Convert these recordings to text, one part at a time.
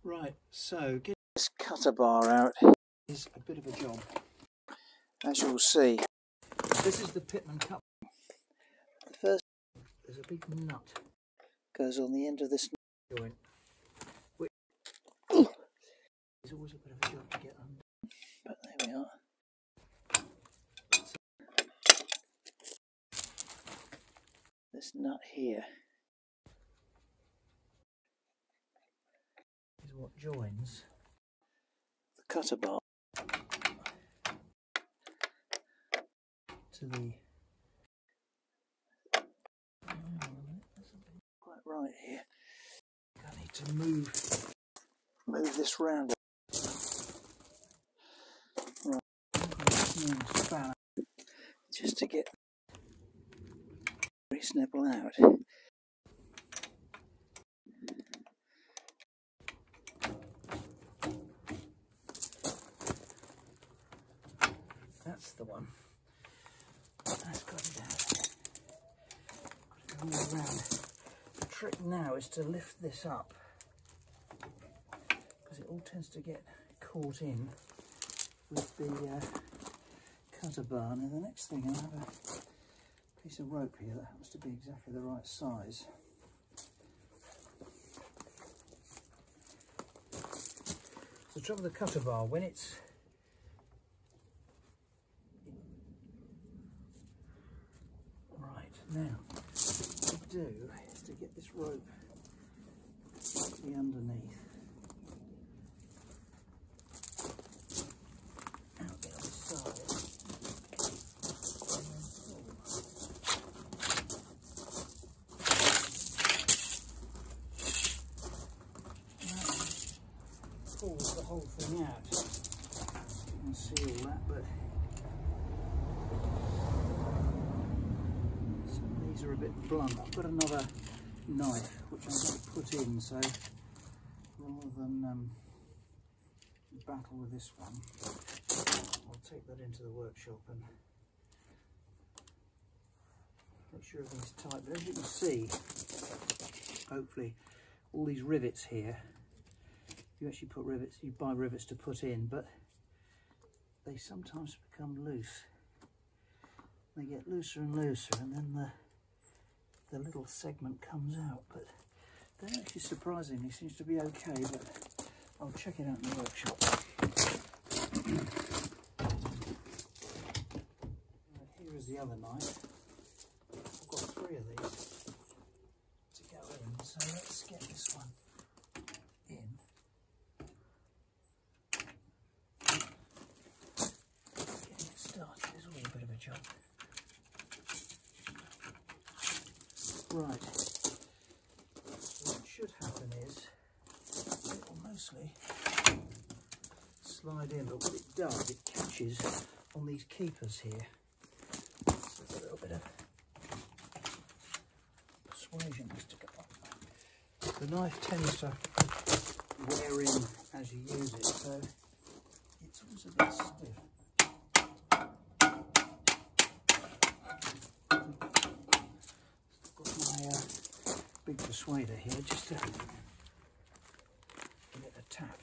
Right, so getting this cutter bar out is a bit of a job. As you'll see, this is the Pitman cut. The first, there's a big nut goes on the end of this joint, which is always a bit of a job to get under. But there we are. So, this nut here is what joins the cutter bar to the quite right here. I need to move this round. Right, spanner just to get this nipple out. That's the one. That's got it out. Got to go all around. The trick now is to lift this up, because it all tends to get caught in with the cutter bar. Now the next thing, I have a piece of rope here that happens to be exactly the right size. So the trouble with the cutter bar, when it's now, what to do is to get this rope slightly underneath, out the other side, and then pulls the whole thing out. You can see all that, but these are a bit blunt. I've got another knife which I'm going to put in, so rather than battle with this one, I'll take that into the workshop and make sure everything's tight. But as you can see, hopefully, all these rivets here, you actually put rivets, you buy rivets to put in, but they sometimes become loose. They get looser and looser, and then the little segment comes out, but that actually surprisingly seems to be okay, but I'll check it out in the workshop. Right, here is the other knife. I've got 3 of these to go in, so let's get this one in. Getting it started is always a bit of a job. Right, so what should happen is it will mostly slide in, but what it does, it catches on these keepers here. So there's a little bit of persuasion has to go on. The knife tends to wear in as you use it, so it's always a bit stiff. Big persuader here just to give it a tap.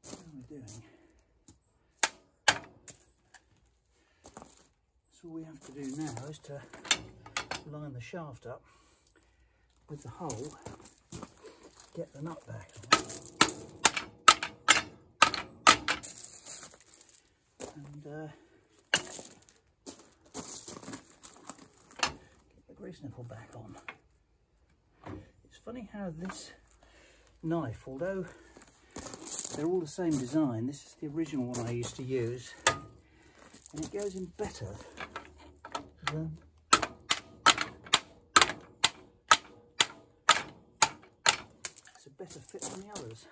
What are we doing? So all we have to do now is to line the shaft up with the hole, get the nut back on. And get the grease nipple back on. It's funny how this knife, although they're all the same design, this is the original one I used to use, and it goes in better than it's a better fit than the others.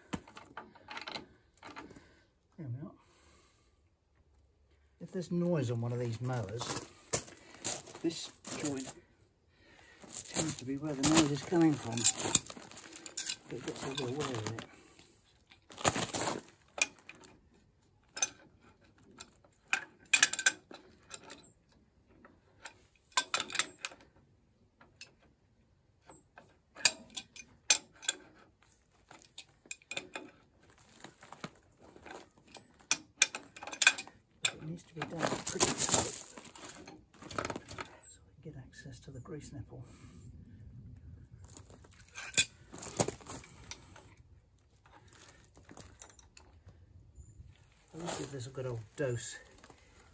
There we are. If there's noise on one of these mowers, this joint tends to be where the noise is coming from. It gets a little aware of it. grease nipple. I'll give this a good old dose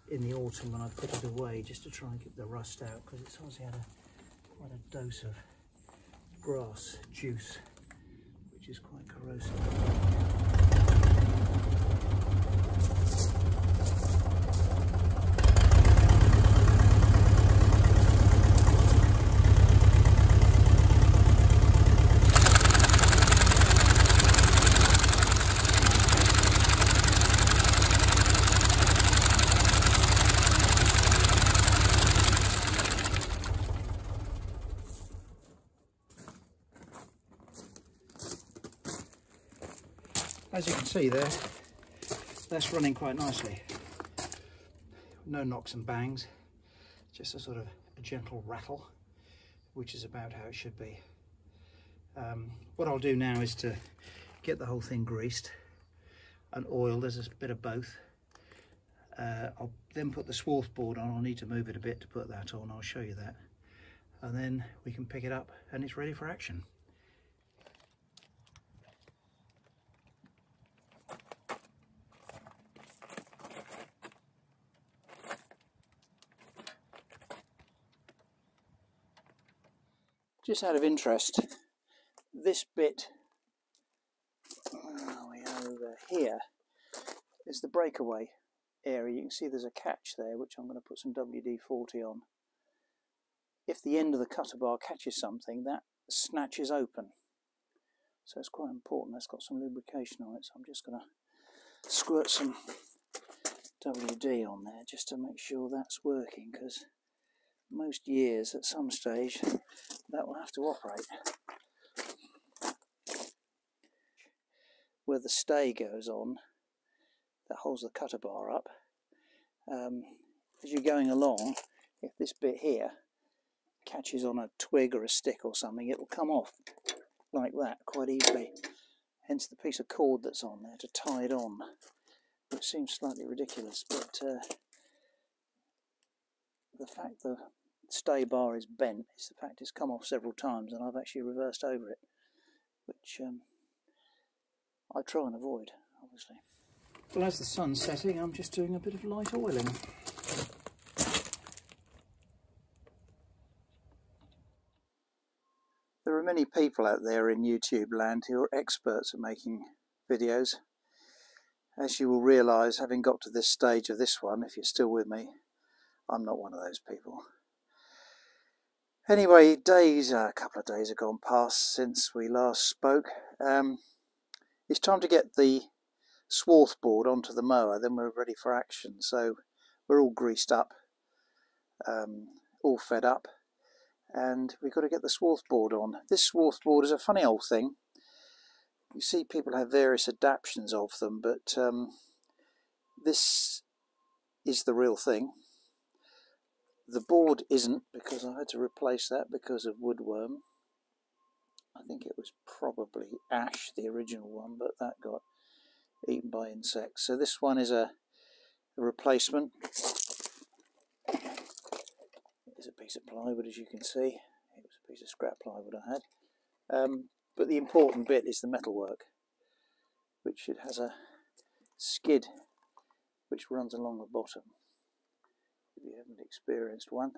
in the autumn when I put it away, just to try and get the rust out, because it's obviously had quite a dose of grass juice, which is quite corrosive. As you can see there, that's running quite nicely. No knocks and bangs, just a sort of a gentle rattle, which is about how it should be. What I'll do now is to get the whole thing greased and oiled. There's a bit of both. I'll then put the swath board on. I'll need to move it a bit to put that on. I'll show you that. And then we can pick it up and it's ready for action. Just out of interest, this bit over here is the breakaway area. You can see there's a catch there, which I'm going to put some WD-40 on. If the end of the cutter bar catches something, that snatches open. So it's quite important. That's got some lubrication on it, so I'm just going to squirt some WD on there just to make sure that's working, because most years at some stage that will have to operate. Where the stay goes on, that holds the cutter bar up, as you're going along, if this bit here catches on a twig or a stick or something, it will come off like that quite easily. Hence the piece of cord that's on there to tie it on, which seems slightly ridiculous, but the fact the stay bar is bent is the fact it's come off several times, and I've actually reversed over it, which I try and avoid, obviously. Well, as the sun's setting, I'm just doing a bit of light oiling. There are many people out there in YouTube land who are experts at making videos. As you will realise, having got to this stage of this one, if you're still with me, I'm not one of those people. Anyway, a couple of days have gone past since we last spoke. It's time to get the swath board onto the mower, then we're ready for action. So we're all greased up, all fed up, and we've got to get the swath board on. This swath board is a funny old thing. You see people have various adaptations of them, but this is the real thing. The board isn't, because I had to replace that because of woodworm. I think it was probably ash, the original one, but that got eaten by insects. So this one is a replacement. It's a piece of plywood, as you can see. It was a piece of scrap plywood I had. But the important bit is the metalwork, which it has a skid which runs along the bottom, if you haven't experienced one.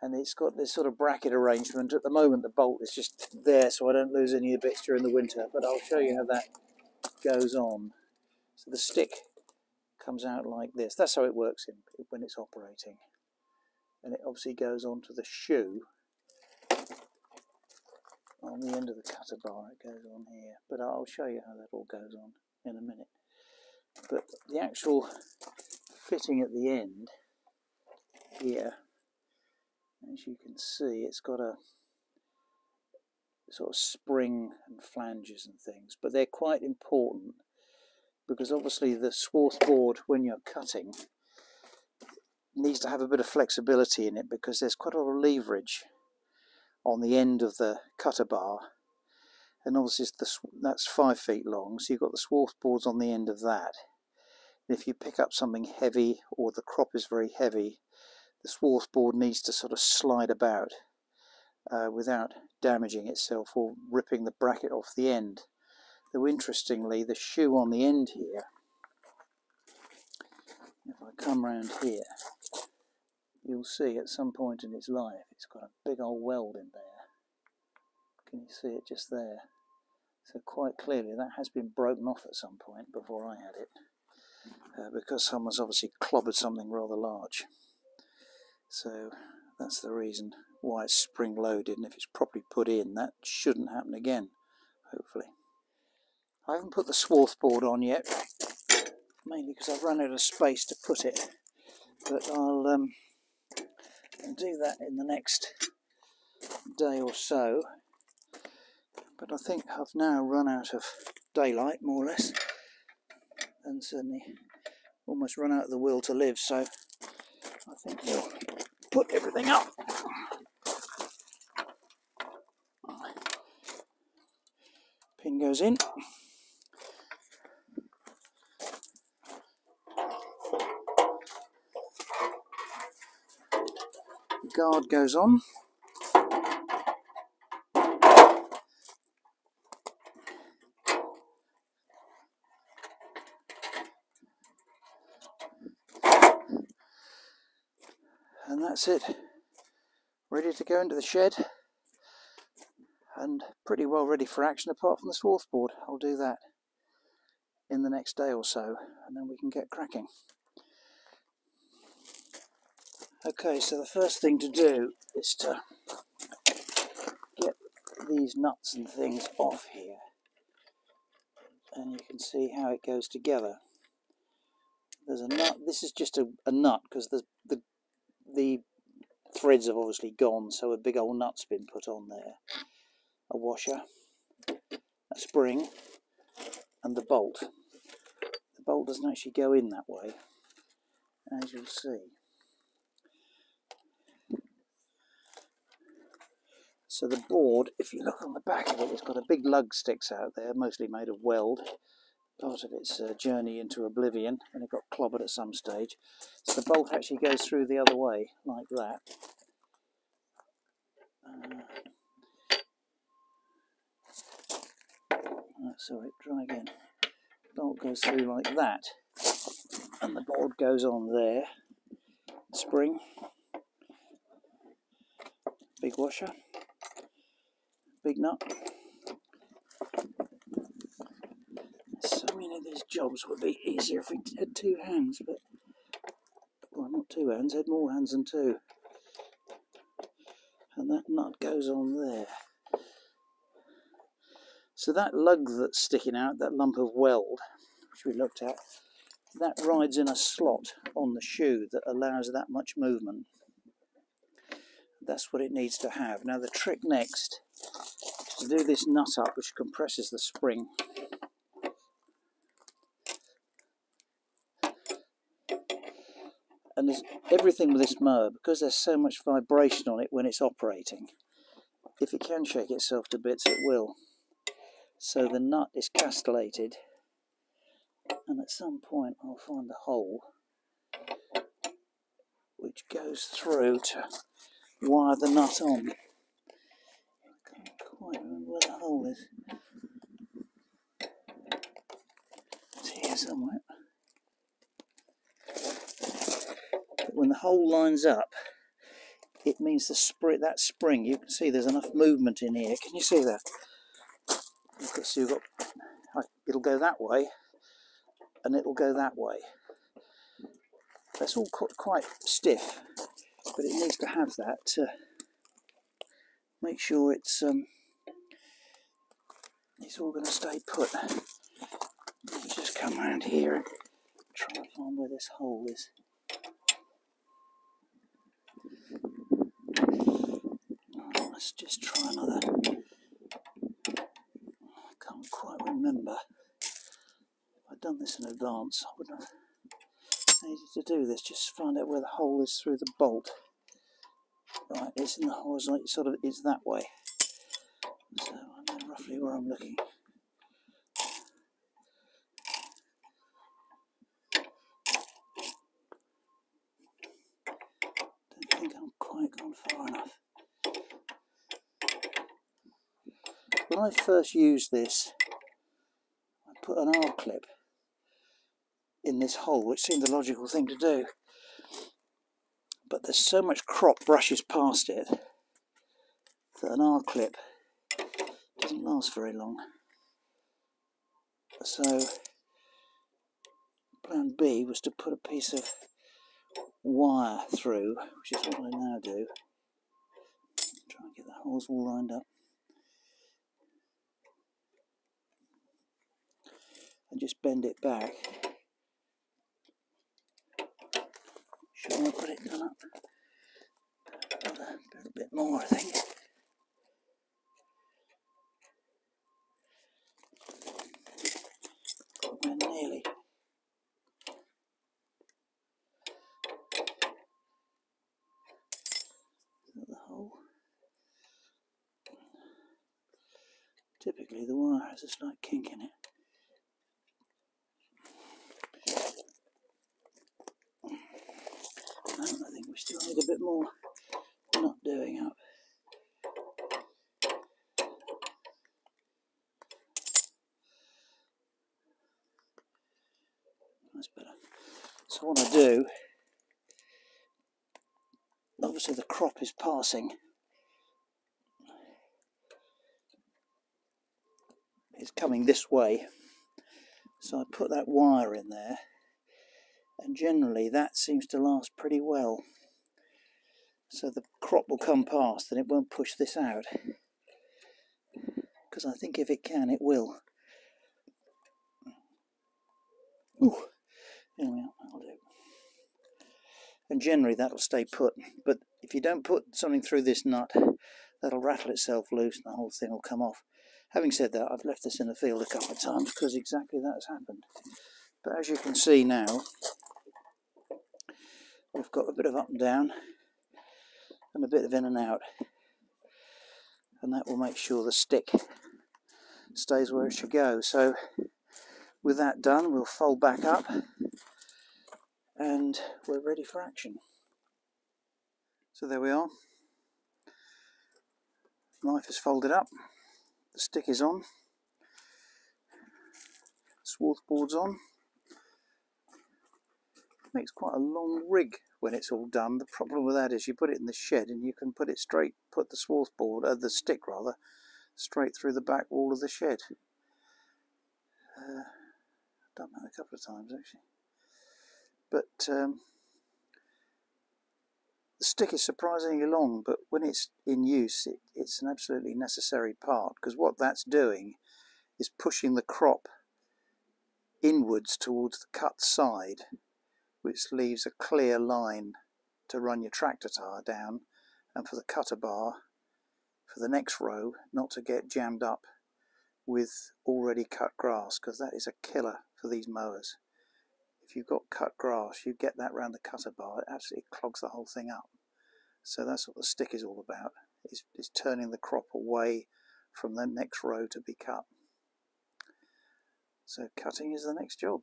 And it's got this sort of bracket arrangement. At the moment the bolt is just there so I don't lose any of the bits during the winter, but I'll show you how that goes on. So the stick comes out like this. That's how it works when it's operating. And it obviously goes onto the shoe on the end of the cutter bar. It goes on here, but I'll show you how that all goes on in a minute. But the actual fitting at the end here, as you can see, it's got a sort of spring and flanges and things, but they're quite important because obviously the swath board, when you're cutting, needs to have a bit of flexibility in it, because there's quite a lot of leverage on the end of the cutter bar, and obviously that's 5 feet long, so you've got the swath boards on the end of that. And if you pick up something heavy or the crop is very heavy, the swath board needs to sort of slide about without damaging itself or ripping the bracket off the end. Though interestingly, the shoe on the end here, if I come round here, you'll see at some point in its life it's got a big old weld in there. Can you see it just there? So quite clearly that has been broken off at some point before I had it, because someone's obviously clobbered something rather large. So that's the reason why it's spring loaded, and if it's properly put in, that shouldn't happen again, hopefully. I haven't put the swath board on yet, mainly because I've run out of space to put it, but I'll do that in the next day or so. But I think I've now run out of daylight, more or less, and certainly almost run out of the will to live, so I think we'll put everything up. Pin goes in. The guard goes on. And that's it, ready to go into the shed and pretty well ready for action apart from the swath board. I'll do that in the next day or so and then we can get cracking. Okay, so the first thing to do is to get these nuts and things off here, and you can see how it goes together. There's a nut. This is just a nut because the threads have obviously gone, so a big old nut's been put on there. A washer, a spring, and the bolt. The bolt doesn't actually go in that way, as you'll see. So the board, if you look on the back of it, it's got a big lug sticks out there, mostly made of weld. Part of its journey into oblivion, and it got clobbered at some stage. So the bolt actually goes through the other way, like that. Sorry, try again. The bolt goes through like that, and the board goes on there. Spring, big washer, big nut. So many of these jobs would be easier if we had two hands, but, well, not two hands, had more hands than two. And that nut goes on there. So that lug that's sticking out, that lump of weld, which we looked at, that rides in a slot on the shoe that allows that much movement. That's what it needs to have. Now the trick next is to do this nut up, which compresses the spring. And there's everything with this mower, because there's so much vibration on it when it's operating, if it can shake itself to bits, it will. So the nut is castellated, and at some point I'll find the hole which goes through to wire the nut on. I can't quite remember where the hole is. It's here somewhere. But when the hole lines up, it means that spring, you can see there's enough movement in here. Can you see that? So it'll go that way, and it'll go that way. That's all quite stiff, but it needs to have that to make sure it's all going to stay put. Let's just come around here and try and find where this hole is. Let's just try another. I can't quite remember. If I'd done this in advance, I wouldn't have needed to do this. Just find out where the hole is through the bolt. Right, it's in the horizontal, sort of, it's that way. So I know roughly where I'm looking. quite gone far enough. When I first used this, I put an R-clip in this hole, which seemed the logical thing to do. But there's so much crop brushes past it that an R-clip doesn't last very long. So plan B was to put a piece of wire through, which is what I now do. Try and get the holes all lined up. And just bend it back. Should I put it done up? A little bit more, I think. We're nearly. The hole. Typically the wire has a slight kink in it. I think we still need a bit more not doing up. That's better. So what I do, obviously the crop is passing. It's coming this way. So I put that wire in there, and generally that seems to last pretty well. So the crop will come past and it won't push this out. Because I think if it can, it will. Ooh, there we are, that'll do. And generally that'll stay put. But if you don't put something through this nut, that'll rattle itself loose and the whole thing will come off. Having said that, I've left this in the field a couple of times because exactly that has happened. But as you can see now, we've got a bit of up and down and a bit of in and out. And that will make sure the stick stays where it should go. So with that done, we'll fold back up and we're ready for action. So there we are. Knife is folded up, the stick is on, swath board's on. Makes quite a long rig when it's all done. The problem with that is you put it in the shed and you can put it straight, put the swath board, the stick rather, straight through the back wall of the shed. I've done that a couple of times actually. But the stick is surprisingly long, but when it's in use it's an absolutely necessary part, because what that's doing is pushing the crop inwards towards the cut side, which leaves a clear line to run your tractor tire down, and for the cutter bar for the next row not to get jammed up with already cut grass, because that is a killer for these mowers. If you've got cut grass, you get that round the cutter bar, it absolutely clogs the whole thing up. So that's what the stick is all about, is turning the crop away from the next row to be cut. So cutting is the next job.